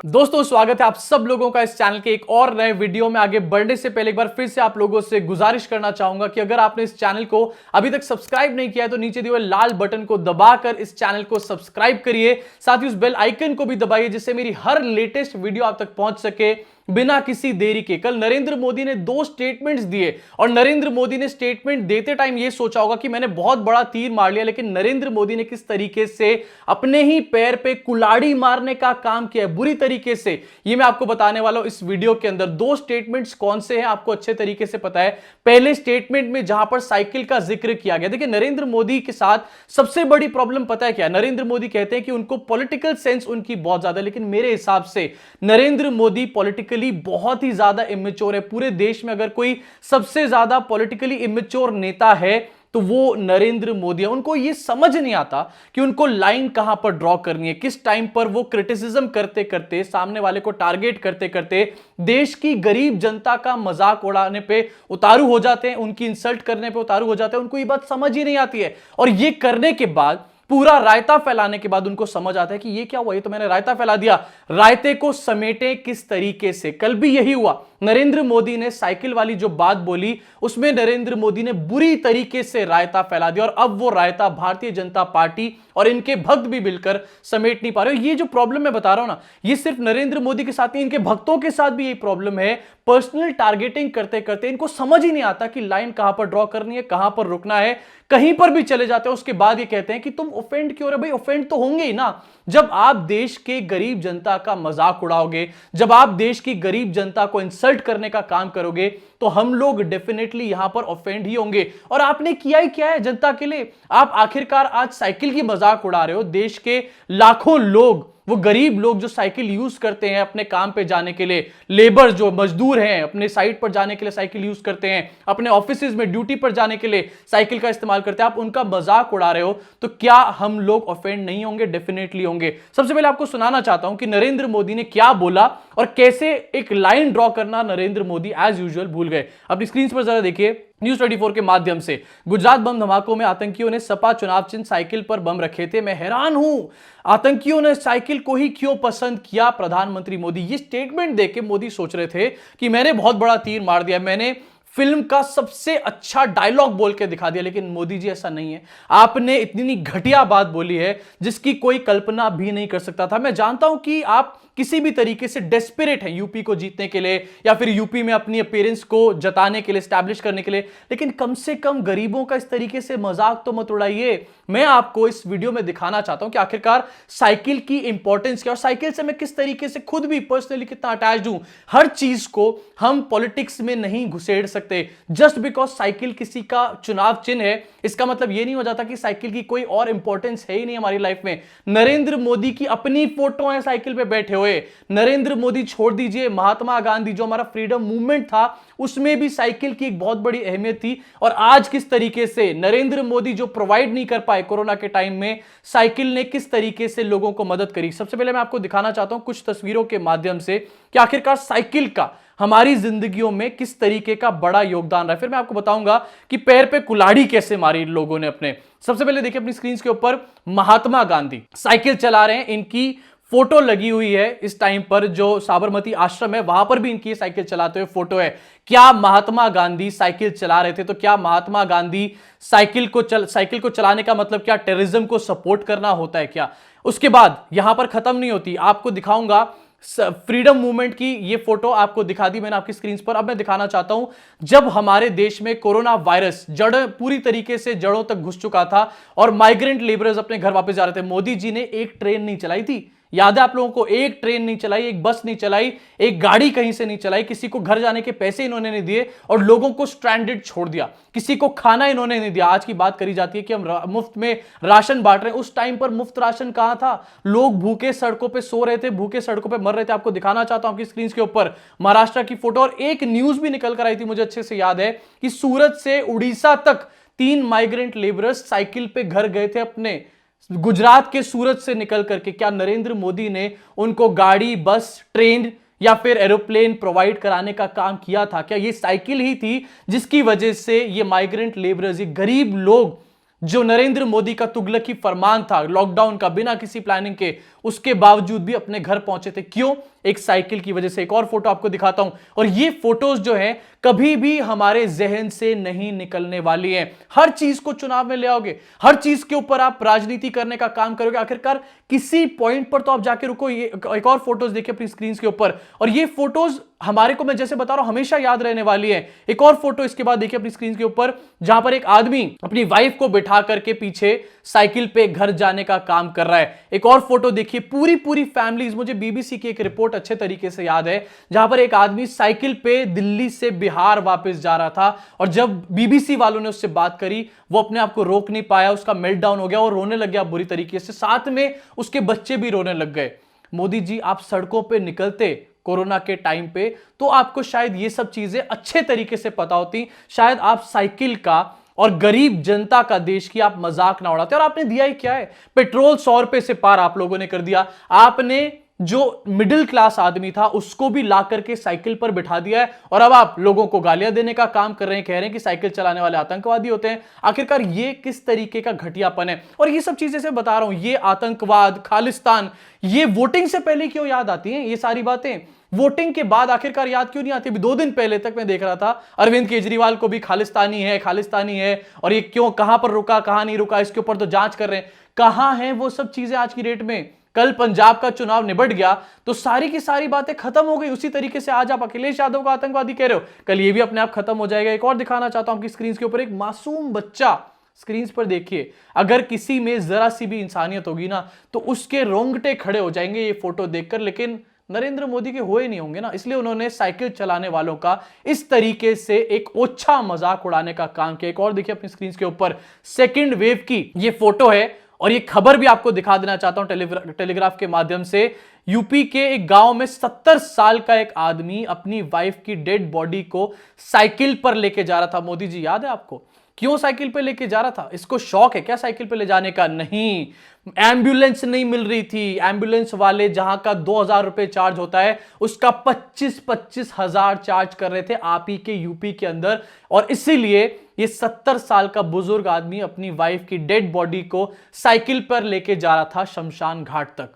दोस्तों स्वागत है आप सब लोगों का इस चैनल के एक और नए वीडियो में। आगे बढ़ने से पहले एक बार फिर से आप लोगों से गुजारिश करना चाहूंगा कि अगर आपने इस चैनल को अभी तक सब्सक्राइब नहीं किया है तो नीचे दिए हुए लाल बटन को दबाकर इस चैनल को सब्सक्राइब करिए। साथ ही उस बेल आइकन को भी दबाइए जिससे मेरी हर लेटेस्ट वीडियो आप तक पहुंच सके बिना किसी देरी के। कल नरेंद्र मोदी ने 2 स्टेटमेंट्स दिए और नरेंद्र मोदी ने स्टेटमेंट देते टाइम यह सोचा होगा कि मैंने बहुत बड़ा तीर मार लिया, लेकिन नरेंद्र मोदी ने किस तरीके से अपने ही पैर पे कुल्हाड़ी मारने का काम किया है बुरी तरीके से, यह मैं आपको बताने वाला हूं इस वीडियो के अंदर। 2 स्टेटमेंट्स कौन से हैं आपको अच्छे तरीके से पता है। पहले स्टेटमेंट में जहां पर साइकिल का जिक्र किया गया, देखिए नरेंद्र मोदी के साथ सबसे बड़ी प्रॉब्लम पता है क्या? नरेंद्र मोदी कहते हैं कि उनको पॉलिटिकल सेंस उनकी बहुत ज्यादा, लेकिन मेरे हिसाब से नरेंद्र मोदी पॉलिटिकली बहुत ही ज्यादा इमेच्योर है। पूरे देश में अगर कोई सबसे ज्यादा पॉलिटिकली इमेच्योर नेता है तो वो नरेंद्र मोदी है। उनको ये समझ नहीं आता कि उनको लाइन कहां पर ड्रॉ करनी है, किस टाइम पर वो क्रिटिसिज्म करते करते, सामने वाले को टारगेट करते करते देश की गरीब जनता का मजाक उड़ाने पे उतारू हो जाते हैं, उनकी इंसल्ट करने पे उतारू हो जाते हैं। उनको ये बात समझ ही नहीं आती है और ये करने के बाद, पूरा रायता फैलाने के बाद उनको समझ आता है कि ये क्या हुआ, ये तो मैंने रायता फैला दिया। रायते को समेटे किस तरीके से? कल भी यही हुआ। नरेंद्र मोदी ने साइकिल वाली जो बात बोली उसमें नरेंद्र मोदी ने बुरी तरीके से रायता फैला दिया और अब वो रायता भारतीय जनता पार्टी और इनके भक्त भी मिलकर समेट नहीं पा रहे। ये जो प्रॉब्लम मैं बता रहा हूं ना, ये सिर्फ नरेंद्र मोदी के साथ नहीं, इनके भक्तों के साथ भी यही प्रॉब्लम है। पर्सनल टारगेटिंग करते करते इनको समझ ही नहीं आता कि लाइन कहां पर ड्रॉ करनी है, कहां पर रुकना है। कहीं पर भी चले जाते हैं, उसके बाद ये कहते हैं कि तुम ऑफेंड क्यों रहे? भाई ऑफेंड तो होंगे ही ना। जब आप देश के गरीब जनता का मजाक उड़ाओगे, जब आप देश की गरीब जनता को इंसल्ट करने का काम करोगे तो हम लोग डेफिनेटली यहां पर ऑफेंड ही होंगे। और आपने किया ही क्या है जनता के लिए? आप आखिरकार आज साइकिल की मजाक उड़ा रहे हो। देश के लाखों लोग, वो गरीब लोग जो साइकिल यूज करते हैं अपने काम पे जाने के लिए, लेबर जो मजदूर हैं अपने साइट पर जाने के लिए साइकिल यूज करते हैं, अपने ऑफिसेज में ड्यूटी पर जाने के लिए साइकिल का इस्तेमाल करते हैं, आप उनका मजाक उड़ा रहे हो तो क्या हम लोग ऑफेंड नहीं होंगे? डेफिनेटली होंगे। सबसे पहले आपको सुनाना चाहता हूं कि नरेंद्र मोदी ने क्या बोला और कैसे एक लाइन ड्रॉ करना नरेंद्र मोदी एज यूजुअल भूल गए। अपनी स्क्रीन पर जरा देखिए। न्यूज 24 के माध्यम से, गुजरात बम धमाकों में आतंकियों ने सपा चुनाव चिन्ह साइकिल पर बम रखे थे। मैं हैरान हूं आतंकियों ने साइकिल को ही क्यों पसंद किया। प्रधानमंत्री मोदी, ये स्टेटमेंट देके मोदी सोच रहे थे कि मैंने बहुत बड़ा तीर मार दिया, मैंने फिल्म का सबसे अच्छा डायलॉग बोल के दिखा दिया। लेकिन मोदी जी ऐसा नहीं है। आपने इतनी घटिया बात बोली है जिसकी कोई कल्पना भी नहीं कर सकता था। मैं जानता हूं कि आप किसी भी तरीके से डेस्परेट हैं यूपी को जीतने के लिए या फिर यूपी में अपनी अपीयरेंस को जताने के लिए, स्टैब्लिश करने के लिए, लेकिन कम से कम गरीबों का इस तरीके से मजाक तो मत उड़ाइए। मैं आपको इस वीडियो में दिखाना चाहता हूं कि आखिरकार साइकिल की इंपॉर्टेंस क्या और साइकिल से मैं किस तरीके से खुद भी पर्सनली कितना अटैच्ड हूं। हर चीज को हम पॉलिटिक्स में नहीं घुसेड़ सकते। जस्ट बिकॉज साइकिल किसी का चुनाव चिन्ह है इसका मतलब यह नहीं हो जाता कि साइकिल की कोई और इंपॉर्टेंस है ही नहीं हमारी लाइफ में। नरेंद्र मोदी की अपनी फोटो है साइकिल पे बैठे हुए। नरेंद्र मोदी छोड़ दीजिए, महात्मा गांधी जो हमारा फ्रीडम मूवमेंट था उसमें भी साइकिल की एक बहुत बड़ी अहमियत थी। और आज किस तरीके से नरेंद्र मोदी जो प्रोवाइड नहीं कर पाए कोरोना के टाइम में, साइकिल ने किस तरीके से लोगों को मदद करी। सबसे पहले मैं आपको दिखाना चाहता हूं कुछ तस्वीरों के माध्यम से कि आखिरकार साइकिल का हमारी जिंदगियों में किस तरीके का बड़ा योगदान रहा है। फिर मैं आपको बताऊंगा कि पैर पे कुल्हाड़ी कैसे मारी लोगों ने अपने। सबसे पहले देखिए अपनी स्क्रीन के ऊपर महात्मा गांधी साइकिल चला रहे हैं, इनकी फोटो लगी हुई है इस टाइम पर जो साबरमती आश्रम है वहां पर भी इनकी साइकिल चलाते हुए फोटो है। क्या महात्मा गांधी साइकिल चला रहे थे? तो क्या महात्मा गांधी साइकिल को चलाने का मतलब क्या टेररिज्म को सपोर्ट करना होता है क्या? उसके बाद यहां पर खत्म नहीं होती, आपको दिखाऊंगा फ्रीडम मूवमेंट की ये फोटो आपको दिखा दी मैंने आपकी स्क्रीन पर। अब मैं दिखाना चाहता हूं जब हमारे देश में कोरोना वायरस पूरी तरीके से जड़ों तक घुस चुका था और माइग्रेंट लेबरर्स अपने घर वापस जा रहे थे, मोदी जी ने एक ट्रेन नहीं चलाई थी। याद है आप लोगों को? एक ट्रेन नहीं चलाई, एक बस नहीं चलाई, एक गाड़ी कहीं से नहीं चलाई, किसी को घर जाने के पैसे इन्होंने नहीं दिए और लोगों को स्ट्रैंडेड छोड़ दिया, किसी को खाना इन्होंने नहीं दिया। आज की बात करी जाती है कि हम मुफ्त में राशन बांट रहे हैं, उस टाइम पर मुफ्त राशन कहां था? लोग भूखे सड़कों पे सो रहे थे, भूखे सड़कों पे मर रहे थे। आपको दिखाना चाहता हूं कि स्क्रीन के ऊपर महाराष्ट्र की फोटो, और एक न्यूज भी निकल कर आई थी, मुझे अच्छे से याद है कि सूरत से उड़ीसा तक 3 माइग्रेंट लेबरर्स साइकिल पे घर गए थे अपने, गुजरात के सूरत से निकल करके। क्या नरेंद्र मोदी ने उनको गाड़ी, बस, ट्रेन या फिर एरोप्लेन प्रोवाइड कराने का काम किया था? क्या ये साइकिल ही थी जिसकी वजह से ये माइग्रेंट लेबरर्स, ये गरीब लोग जो नरेंद्र मोदी का तुगलकी फरमान था लॉकडाउन का, बिना किसी प्लानिंग के, उसके बावजूद भी अपने घर पहुंचे थे? क्यों? एक साइकिल की वजह से। एक और फोटो आपको दिखाता हूं, और ये फोटोज जो है कभी भी हमारे जहन से नहीं निकलने वाली है। हर चीज को चुनाव में ले आओगे, हर चीज के ऊपर आप राजनीति करने का काम करोगे, आखिरकार किसी पॉइंट पर तो आप जाके रुको। ये एक और फोटोज देखिए अपनी स्क्रीन के ऊपर, और ये फोटोज हमारे को, मैं जैसे बता रहा हूं, हमेशा याद रहने वाली है। एक और फोटो इसके बाद देखिए अपनी स्क्रीन के ऊपर, जहां पर एक आदमी अपनी वाइफ को बिठा करके पीछे साइकिल पे घर जाने का काम कर रहा है। एक और फोटो देखिए, पूरी पूरी फैमिलीज, मुझे बीबीसी की एक रिपोर्ट अच्छे तरीके से याद है, जहां पर एक आदमी साइकिल पे दिल्ली से बिहार वापस जा रहा था, और जब बीबीसी वालों ने उससे बात करी, वो अपने आप को रोक नहीं पाया, उसका मेल्टडाउन हो गया और रोने लग गया बुरी तरीके से, साथ में उसके बच्चे भी रोने लग गए। मोदी जी, आप सड़कों पे निकलते कोरोना के टाइम पे तो आपको शायद ये सब चीजें अच्छे तरीके से पता होती, शायद आप साइकिल का और गरीब जनता का, देश की आप मजाक ना उड़ाते। और आपने दिया ही क्या है, पेट्रोल 100 रुपए से पार आप लोगों ने कर दिया। आपने जो मिडिल क्लास आदमी था उसको भी ला करके साइकिल पर बिठा दिया है, और अब आप लोगों को गालियां देने का काम कर रहे हैं, कह रहे हैं कि साइकिल चलाने वाले आतंकवादी होते हैं। आखिरकार ये किस तरीके का घटियापन है। और ये सब चीजें से बता रहा हूं, ये आतंकवाद, खालिस्तान, ये वोटिंग से पहले क्यों याद आती हैं ये सारी बातें, वोटिंग के बाद आखिरकार याद क्यों नहीं आती। 2 दिन पहले तक मैं देख रहा था अरविंद केजरीवाल को भी खालिस्तानी है, खालिस्तानी है, और ये क्यों, कहां पर रुका, कहां नहीं रुका, इसके ऊपर तो जांच कर रहे हैं। कहां है वो सब चीजें आज की डेट में। कल पंजाब का चुनाव निबट गया तो सारी की सारी बातें खत्म हो गई। उसी तरीके से आज आप अखिलेश यादव को आतंकवादी कह रहे हो, कल ये भी अपने आप खत्म हो जाएगा। एक और दिखाना चाहता हूं आपकी स्क्रीन के ऊपर, एक मासूम बच्चा, स्क्रीन पर देखिए, अगर किसी में जरा सी भी इंसानियत होगी ना तो उसके रोंगटे खड़े हो जाएंगे ये फोटो देखकर। लेकिन नरेंद्र मोदी के हुए नहीं होंगे ना, इसलिए उन्होंने साइकिल चलाने वालों का इस तरीके से एक ओछा मजाक उड़ाने का काम किया। एक और देखिए अपनी स्क्रीन के ऊपर, सेकंड वेव की ये फोटो है, और ये खबर भी आपको दिखा देना चाहता हूं टेलीग्राफ के माध्यम से। यूपी के एक गांव में 70 साल का एक आदमी अपनी वाइफ की डेड बॉडी को साइकिल पर लेके जा रहा था। मोदी जी, याद है आपको क्यों साइकिल पे लेके जा रहा था? इसको शौक है क्या साइकिल पे ले जाने का? नहीं, एम्बुलेंस नहीं मिल रही थी। एम्बुलेंस वाले जहां का 2000 रुपए चार्ज होता है, उसका 25-25 हजार चार्ज कर रहे थे आप ही के यूपी के अंदर। और इसीलिए ये 70 साल का बुजुर्ग आदमी अपनी वाइफ की डेड बॉडी को साइकिल पर लेके जा रहा था शमशान घाट तक।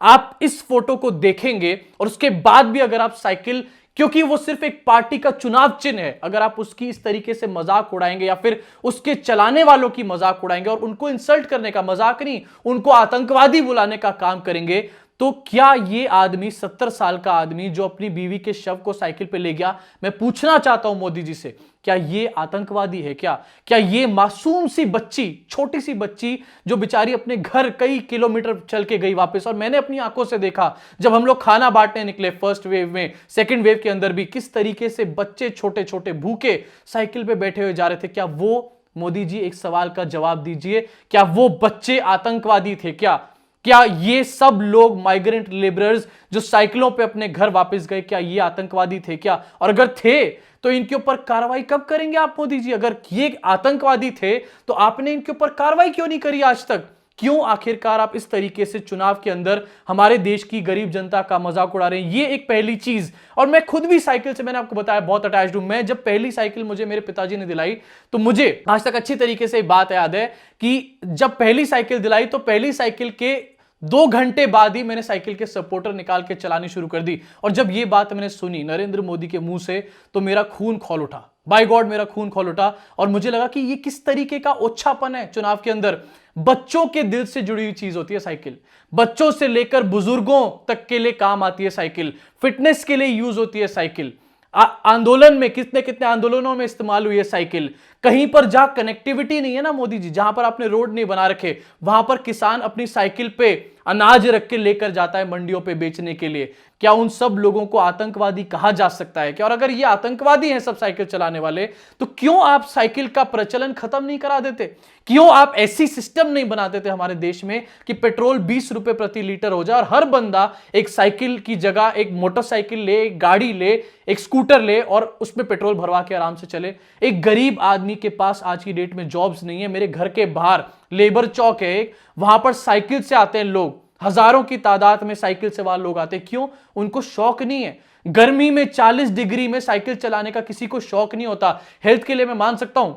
आप इस फोटो को देखेंगे और उसके बाद भी अगर आप साइकिल, क्योंकि वो सिर्फ एक पार्टी का चुनाव चिन्ह है, अगर आप उसकी इस तरीके से मजाक उड़ाएंगे या फिर उसके चलाने वालों की मजाक उड़ाएंगे और उनको इंसल्ट करने का, मजाक नहीं, उनको आतंकवादी बुलाने का काम करेंगे, तो क्या ये आदमी, 70 साल का आदमी जो अपनी बीवी के शव को साइकिल पे ले गया, मैं पूछना चाहता हूं मोदी जी से, क्या ये आतंकवादी है? क्या ये मासूम सी बच्ची, छोटी सी बच्ची जो बेचारी अपने घर कई किलोमीटर चल के गई वापस, और मैंने अपनी आंखों से देखा जब हम लोग खाना बांटने निकले फर्स्ट वेव में, सेकंड वेव के अंदर भी, किस तरीके से बच्चे छोटे छोटे भूखे साइकिल पे बैठे हुए जा रहे थे। क्या वो, मोदी जी एक सवाल का जवाब दीजिए, क्या वो बच्चे आतंकवादी थे? क्या ये सब लोग माइग्रेंट लेबरर्स जो साइकिलों पे अपने घर वापस गए, क्या ये आतंकवादी थे क्या? और अगर थे तो इनके ऊपर कार्रवाई कब करेंगे आप मोदी जी? अगर ये आतंकवादी थे तो आपने इनके ऊपर कार्रवाई क्यों नहीं करी आज तक? क्यों आखिरकार आप इस तरीके से चुनाव के अंदर हमारे देश की गरीब जनता का मजाक उड़ा रहे हैं? ये एक पहली चीज। और मैं खुद भी साइकिल से, मैंने आपको बताया, बहुत अटैच्ड हूं। मैं जब पहली साइकिल मुझे मेरे पिताजी ने दिलाई तो मुझे आज तक अच्छी तरीके से एक बात याद है कि जब पहली साइकिल दिलाई तो पहली साइकिल के 2 घंटे बाद ही मैंने साइकिल के सपोर्टर निकाल के चलानी शुरू कर दी। और जब ये बात मैंने सुनी नरेंद्र मोदी के मुंह से तो मेरा खून खौल उठा, बाय गॉड मेरा खून खौल उठा। और मुझे लगा कि ये किस तरीके का ओछापन है चुनाव के अंदर। बच्चों के दिल से जुड़ी हुई चीज होती है साइकिल, बच्चों से लेकर बुजुर्गों तक के लिए काम आती है साइकिल, फिटनेस के लिए यूज होती है साइकिल, आंदोलन में, कितने कितने आंदोलनों में इस्तेमाल हुई है साइकिल। कहीं पर जहां कनेक्टिविटी नहीं है ना मोदी जी, जहां पर आपने रोड नहीं बना रखे, वहां पर किसान अपनी साइकिल पे अनाज रख के लेकर जाता है मंडियों पे बेचने के लिए। क्या उन सब लोगों को आतंकवादी कहा जा सकता है क्या? और अगर ये आतंकवादी हैं सब साइकिल चलाने वाले, तो क्यों आप साइकिल का प्रचलन खत्म नहीं करा देते? क्यों आप ऐसी सिस्टम नहीं बना देते हमारे देश में कि पेट्रोल 20 रुपए प्रति लीटर हो जाए और हर बंदा एक साइकिल की जगह एक मोटरसाइकिल ले, एक गाड़ी ले, एक स्कूटर ले और उसमें पेट्रोल भरवा के आराम से चले। एक गरीब आदमी के पास आज की डेट में जॉब्स नहीं है। मेरे घर के बाहर लेबर चौक है एक, वहां पर साइकिल से आते हैं लोग, हजारों की तादाद में साइकिल से वहां लोग आते हैं। क्यों? उनको शौक नहीं है। गर्मी में 40 डिग्री में साइकिल चलाने का किसी को शौक नहीं होता। हेल्थ के लिए मैं मान सकता हूं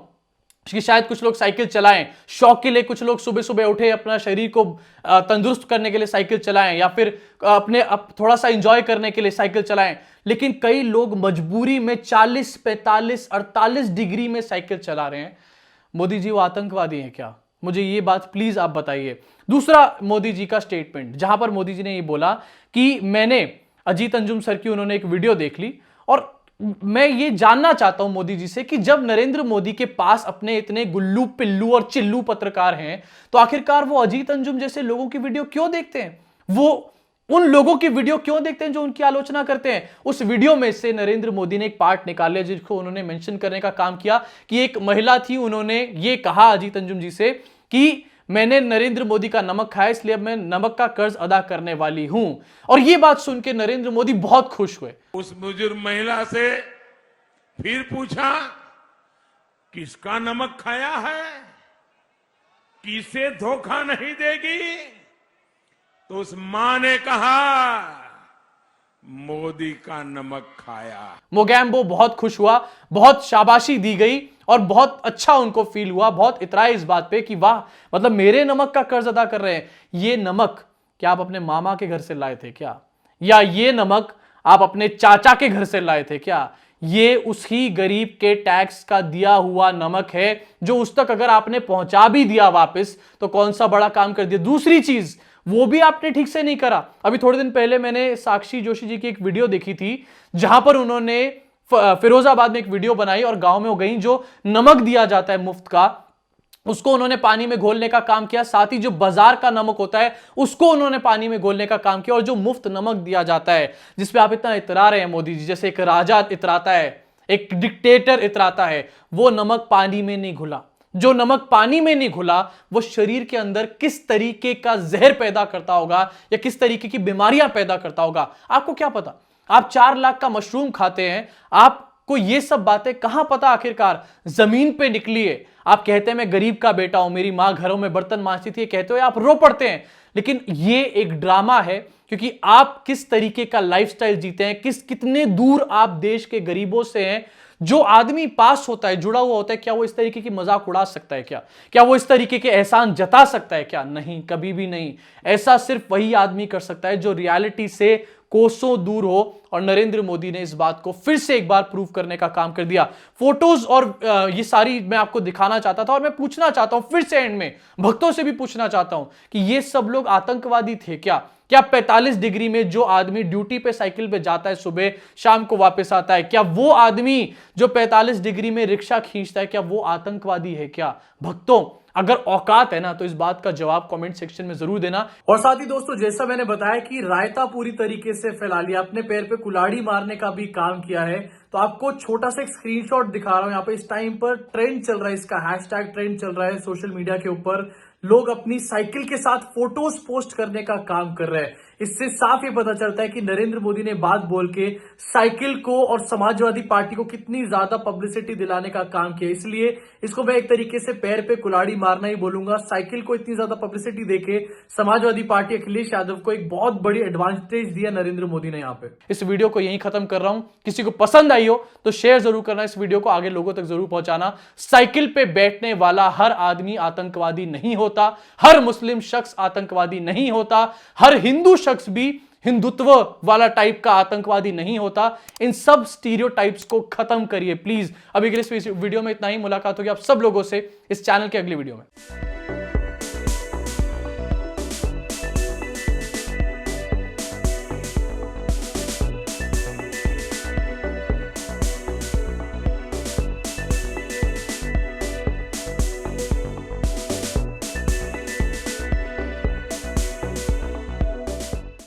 कि शायद कुछ लोग साइकिल चलाएं शौक के लिए, कुछ लोग सुबह सुबह उठे अपना शरीर को तंदुरुस्त करने के लिए साइकिल चलाएं, या फिर अपने थोड़ा सा एंजॉय करने के लिए साइकिल चलाएं। लेकिन कई लोग मजबूरी में 40, 45, 48 डिग्री में साइकिल चला रहे हैं। मोदी जी वो आतंकवादी हैं क्या? मुझे ये बात प्लीज आप बताइए। दूसरा मोदी जी का स्टेटमेंट, जहां पर मोदी जी ने ये बोला कि मैंने अजीत अंजुम सर की उन्होंने एक वीडियो देख ली, और मैं ये जानना चाहता हूं मोदी जी से कि जब नरेंद्र मोदी के पास अपने इतने गुल्लू पिल्लू और चिल्लू पत्रकार हैं, तो आखिरकार वो अजीत अंजुम जैसे लोगों की वीडियो क्यों देखते हैं? वो उन लोगों की वीडियो क्यों देखते हैं जो उनकी आलोचना करते हैं? उस वीडियो में से नरेंद्र मोदी ने एक पार्ट निकाले जिसको उन्होंने मेंशन करने का काम किया कि एक महिला थी, उन्होंने ये कहा अजीत अंजुम जी से कि मैंने नरेंद्र मोदी का नमक खाया, इसलिए अब मैं नमक का कर्ज अदा करने वाली हूं। और ये बात सुन के नरेंद्र मोदी बहुत खुश हुए। उस बुजुर्ग महिला से फिर पूछा, किसका नमक खाया है, किसे धोखा नहीं देगी? तो उस मां ने कहा, मोदी का नमक खाया। मोगैम्बो बहुत खुश हुआ, बहुत शाबाशी दी गई और बहुत अच्छा उनको फील हुआ, बहुत इतराए इस बात पे कि वाह, मतलब मेरे नमक का कर्ज अदा कर रहे हैं। ये नमक क्या आप अपने मामा के घर से लाए थे क्या? या ये नमक आप अपने चाचा के घर से लाए थे क्या? ये उसी गरीब के टैक्स का दिया हुआ नमक है जो उस तक अगर आपने पहुंचा भी दिया वापस तो कौन सा बड़ा काम कर दिया। दूसरी चीज, वो भी आपने ठीक से नहीं करा। अभी थोड़े दिन पहले मैंने साक्षी जोशी जी की एक वीडियो देखी थी, जहां पर उन्होंने फिरोजाबाद में एक वीडियो बनाई और गांव में वो गई, जो नमक दिया जाता है मुफ्त का, उसको उन्होंने पानी में घोलने का काम किया। साथ ही जो बाजार का नमक होता है उसको उन्होंने पानी में घोलने का काम किया। और जो मुफ्त नमक दिया जाता है, जिसपे आप इतना इतरा रहे हैं मोदी जी, जैसे एक राजा इतराता है, एक डिक्टेटर इतराता है, वो नमक पानी में नहीं घुला। जो नमक पानी में नहीं घुला वो शरीर के अंदर किस तरीके का जहर पैदा करता होगा या किस तरीके की बीमारियां पैदा करता होगा, आपको क्या पता? आप 4 लाख का मशरूम खाते हैं, आपको ये सब बातें कहां पता आखिरकार जमीन पे निकली है। आप कहते हैं मैं गरीब का बेटा हूं, मेरी मां घरों में बर्तन मांजती थी, कहते हो आप रो पड़ते हैं। लेकिन ये एक ड्रामा है, क्योंकि आप किस तरीके का लाइफस्टाइल जीते हैं, कितने दूर आप देश के गरीबों से हैं। जो आदमी पास होता है, जुड़ा हुआ होता है, क्या वो इस तरीके की मजाक उड़ा सकता है क्या वो इस तरीके के एहसान जता सकता है क्या? नहीं, कभी भी नहीं। ऐसा सिर्फ वही आदमी कर सकता है जो रियलिटी से कोसों दूर हो। और नरेंद्र मोदी ने इस बात को फिर से एक बार प्रूव करने का काम कर दिया। फोटोज और ये सारी मैं आपको दिखाना चाहता था, और मैं पूछना चाहता हूं फिर से एंड में, भक्तों से भी पूछना चाहता हूं कि ये सब लोग आतंकवादी थे क्या? 45 डिग्री में जो आदमी ड्यूटी पे साइकिल पे जाता है, सुबह शाम को वापस आता है, क्या वो आदमी जो 45 डिग्री में रिक्शा खींचता है, क्या वो आतंकवादी है क्या? भक्तों, अगर औकात है ना तो इस बात का जवाब कमेंट सेक्शन में जरूर देना। और साथ ही दोस्तों, जैसा मैंने बताया कि रायता पूरी तरीके से फैला लिया, अपने पैर पे कुल्हाड़ी मारने का भी काम किया है। तो आपको छोटा सा एक स्क्रीनशॉट दिखा रहा हूं। यहाँ पे इस टाइम पर ट्रेंड चल रहा है, इसका हैशटैग ट्रेंड चल रहा है सोशल मीडिया के ऊपर। लोग अपनी साइकिल के साथ फोटोज पोस्ट करने का काम कर रहे हैं। इससे साफ ये पता चलता है कि नरेंद्र मोदी ने बात बोल के साइकिल को और समाजवादी पार्टी को कितनी ज्यादा पब्लिसिटी दिलाने का काम किया। इसलिए इसको मैं एक तरीके से पैर पे कुल्हाड़ी मारना ही बोलूंगा। साइकिल को इतनी ज्यादा पब्लिसिटी देके समाजवादी पार्टी अखिलेश यादव को एक बहुत बड़ी एडवांटेज दिया नरेंद्र मोदी ने यहाँ पे। इस वीडियो को यहीं खत्म कर रहा हूं। किसी को पसंद आई हो तो शेयर जरूर करना, इस वीडियो को आगे लोगों तक जरूर पहुंचाना। साइकिल पे बैठने वाला हर आदमी आतंकवादी नहीं होता, हर मुस्लिम शख्स आतंकवादी नहीं होता, हर हिंदू शख्स भी हिंदुत्व वाला टाइप का आतंकवादी नहीं होता। इन सब स्टीरियोटाइप्स को खत्म करिए प्लीज। अभी के लिए इस वीडियो में इतना ही। मुलाकात होगी आप सब लोगों से इस चैनल के अगली वीडियो में।